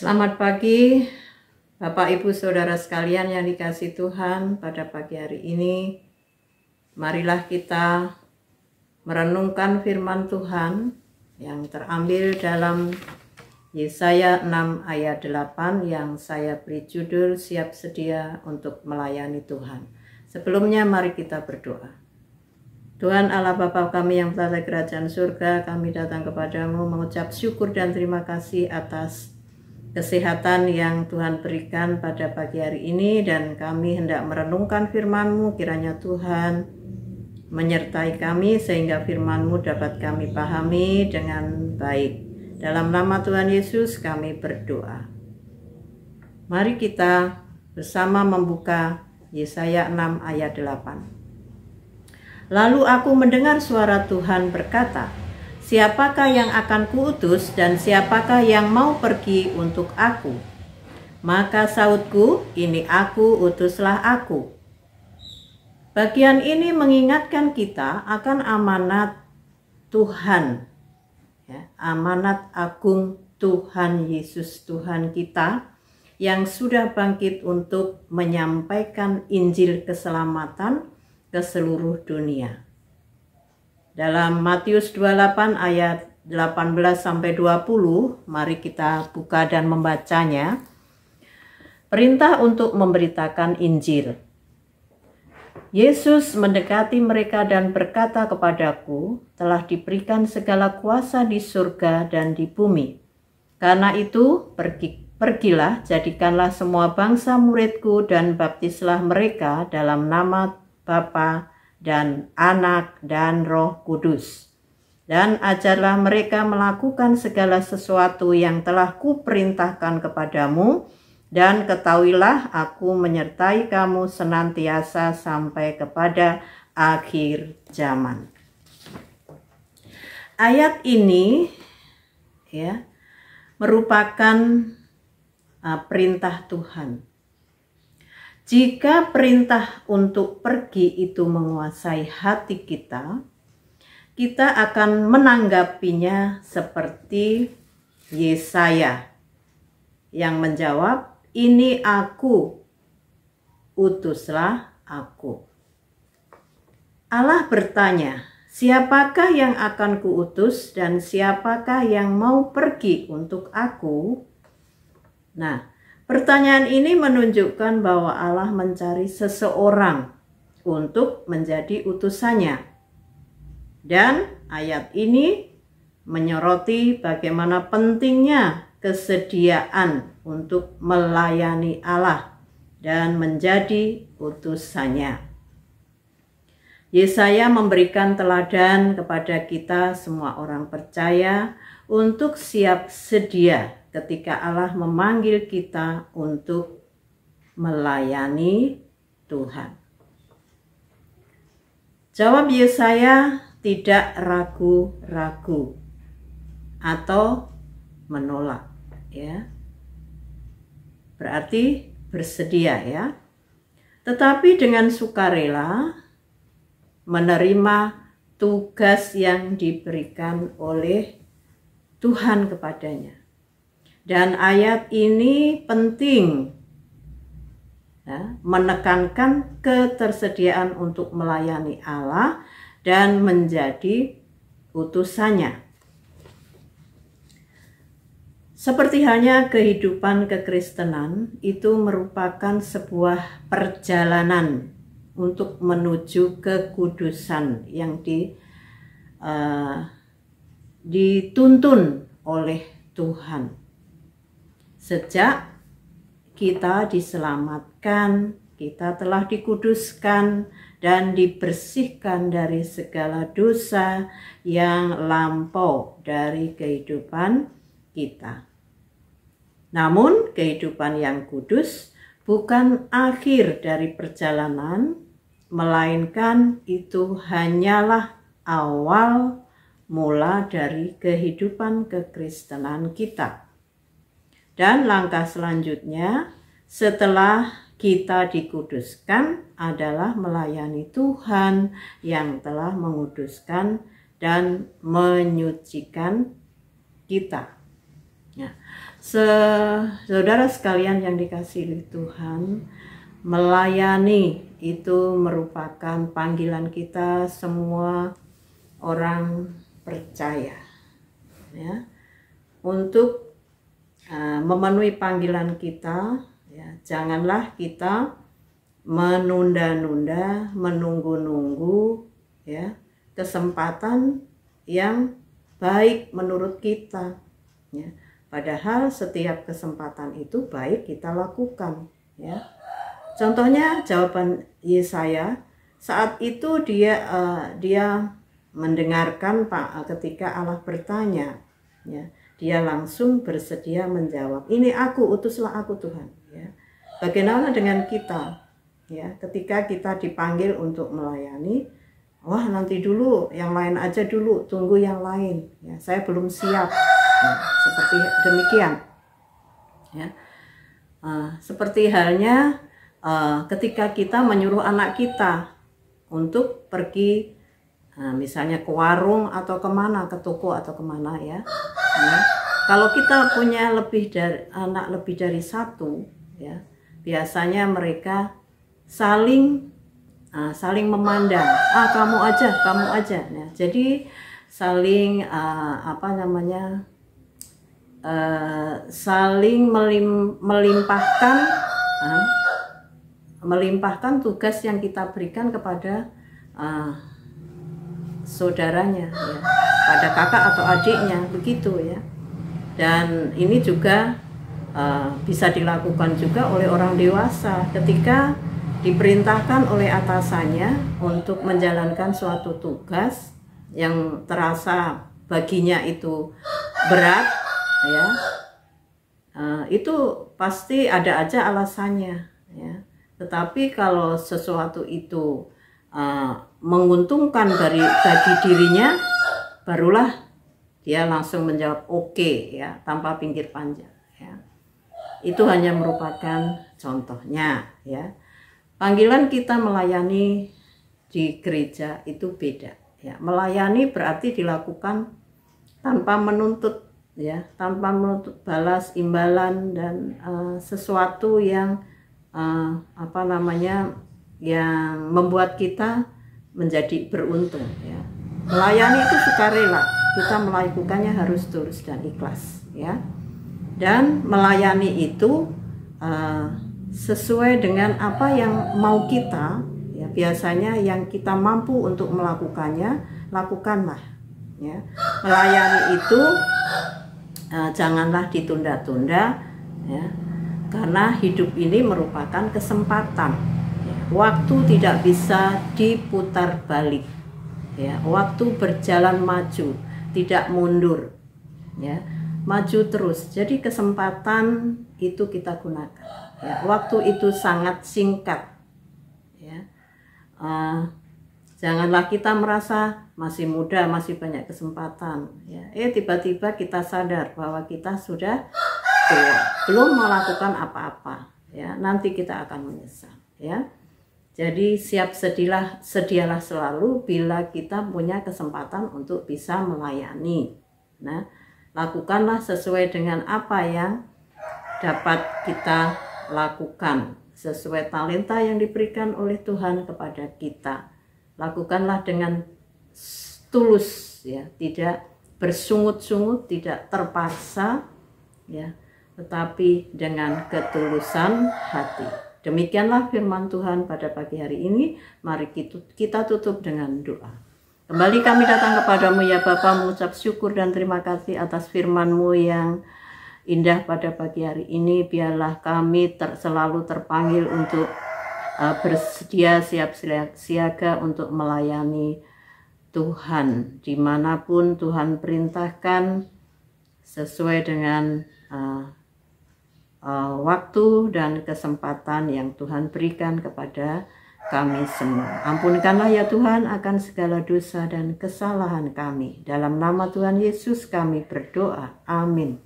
Selamat pagi, Bapak Ibu Saudara sekalian yang dikasihi Tuhan. Pada pagi hari ini, marilah kita merenungkan firman Tuhan yang terambil dalam Yesaya 6 ayat 8 yang saya beri judul Siap Sedia untuk Melayani Tuhan. Sebelumnya mari kita berdoa. Tuhan Allah Bapa kami yang berada di kerajaan surga, kami datang kepadamu mengucap syukur dan terima kasih atas kesehatan yang Tuhan berikan pada pagi hari ini, dan kami hendak merenungkan firman-Mu. Kiranya Tuhan menyertai kami sehingga firman-Mu dapat kami pahami dengan baik. Dalam nama Tuhan Yesus kami berdoa. Mari kita bersama membuka Yesaya 6 ayat 8. Lalu aku mendengar suara Tuhan berkata, siapakah yang akan kuutus dan siapakah yang mau pergi untuk aku? Maka sautku, ini aku, utuslah aku. Bagian ini mengingatkan kita akan amanat Tuhan, ya, amanat agung Tuhan Yesus Tuhan kita yang sudah bangkit untuk menyampaikan Injil keselamatan ke seluruh dunia. Dalam Matius 28 ayat 18-20, mari kita buka dan membacanya. Perintah untuk memberitakan Injil. Yesus mendekati mereka dan berkata kepadaku, telah diberikan segala kuasa di surga dan di bumi. Karena itu, pergilah, jadikanlah semua bangsa muridku dan baptislah mereka dalam nama Bapa dan Anak dan Roh Kudus. Dan ajarlah mereka melakukan segala sesuatu yang telah kuperintahkan kepadamu, dan ketahuilah aku menyertai kamu senantiasa sampai kepada akhir zaman. Ayat ini ya merupakan perintah Tuhan. Jika perintah untuk pergi itu menguasai hati kita, kita akan menanggapinya seperti Yesaya yang menjawab, ini aku, utuslah aku. Allah bertanya, siapakah yang akan kuutus dan siapakah yang mau pergi untuk aku? Nah, pertanyaan ini menunjukkan bahwa Allah mencari seseorang untuk menjadi utusannya. Dan ayat ini menyoroti bagaimana pentingnya kesediaan untuk melayani Allah dan menjadi utusannya. Yesaya memberikan teladan kepada kita semua orang percaya untuk siap sedia ketika Allah memanggil kita untuk melayani Tuhan. Jawab Yesaya tidak ragu-ragu atau menolak, ya. Berarti bersedia, ya. Tetapi dengan sukarela menerima tugas yang diberikan oleh Tuhan kepadanya. Dan ayat ini penting, ya, menekankan ketersediaan untuk melayani Allah dan menjadi utusannya. Seperti halnya kehidupan kekristenan, itu merupakan sebuah perjalanan untuk menuju kekudusan yang dituntun oleh Tuhan. Sejak kita diselamatkan, kita telah dikuduskan dan dibersihkan dari segala dosa yang lampau dari kehidupan kita. Namun, kehidupan yang kudus bukan akhir dari perjalanan, melainkan itu hanyalah awal mula dari kehidupan kekristenan kita. Dan langkah selanjutnya setelah kita dikuduskan adalah melayani Tuhan yang telah menguduskan dan menyucikan kita. Ya. Saudara sekalian yang dikasihi Tuhan, melayani itu merupakan panggilan kita semua orang percaya, ya, untuk memenuhi panggilan kita. Ya, janganlah kita menunda-nunda, menunggu-nunggu, ya, kesempatan yang baik menurut kita, ya. Padahal setiap kesempatan itu baik kita lakukan, ya. Contohnya jawaban Yesaya saat itu dia mendengarkan ketika Allah bertanya, ya. Dia langsung bersedia menjawab, "Ini aku, utuslah aku Tuhan." Ya. Bagaimana dengan kita? Ya, ketika kita dipanggil untuk melayani, wah nanti dulu, yang lain aja dulu, tunggu yang lain. Ya, saya belum siap. Nah, seperti demikian. Ya. Seperti halnya ketika kita menyuruh anak kita untuk pergi, misalnya ke warung atau kemana, ke toko atau kemana, ya. Ya. Kalau kita punya anak lebih dari satu, ya, biasanya mereka saling memandang, kamu aja. Ya, jadi saling saling melimpahkan tugas yang kita berikan kepada saudaranya, ya, pada kakak atau adiknya, begitu, ya. Dan ini juga bisa dilakukan juga oleh orang dewasa ketika diperintahkan oleh atasannya untuk menjalankan suatu tugas yang terasa baginya itu berat, ya. Itu pasti ada aja alasannya, ya. Tetapi kalau sesuatu itu menguntungkan bagi dirinya, barulah dia langsung menjawab oke, ya, tanpa pinggir panjang, ya. Itu hanya merupakan contohnya, ya. Panggilan kita melayani di gereja itu beda, ya. Melayani berarti dilakukan tanpa menuntut, ya, tanpa menuntut balas imbalan dan sesuatu yang yang membuat kita menjadi beruntung, ya. Melayani itu sukarela, kita melakukannya harus tulus dan ikhlas, ya. Dan melayani itu sesuai dengan apa yang mau kita, ya. Biasanya yang kita mampu untuk melakukannya, lakukanlah, ya. Melayani itu janganlah ditunda-tunda, ya, karena hidup ini merupakan kesempatan, ya. Waktu tidak bisa diputar balik, ya. Waktu berjalan maju, tidak mundur, ya, maju terus. Jadi kesempatan itu kita gunakan, ya. Waktu itu sangat singkat, ya. Janganlah kita merasa masih muda, masih banyak kesempatan, ya. Tiba-tiba kita sadar bahwa kita sudah tua, belum melakukan apa-apa, ya. Nanti kita akan menyesal, ya. Jadi sedialah selalu bila kita punya kesempatan untuk bisa melayani. Nah, lakukanlah sesuai dengan apa yang dapat kita lakukan, sesuai talenta yang diberikan oleh Tuhan kepada kita. Lakukanlah dengan tulus, ya, tidak bersungut-sungut, tidak terpaksa, ya, tetapi dengan ketulusan hati. Demikianlah firman Tuhan pada pagi hari ini. Mari kita tutup dengan doa. Kembali kami datang kepadamu, ya Bapa, mengucap syukur dan terima kasih atas firman-Mu yang indah pada pagi hari ini. Biarlah kami selalu terpanggil untuk bersedia siap siaga untuk melayani Tuhan dimanapun Tuhan perintahkan, sesuai dengan waktu dan kesempatan yang Tuhan berikan kepada kami semua. Ampunkanlah ya Tuhan akan segala dosa dan kesalahan kami. Dalam nama Tuhan Yesus kami berdoa. Amin.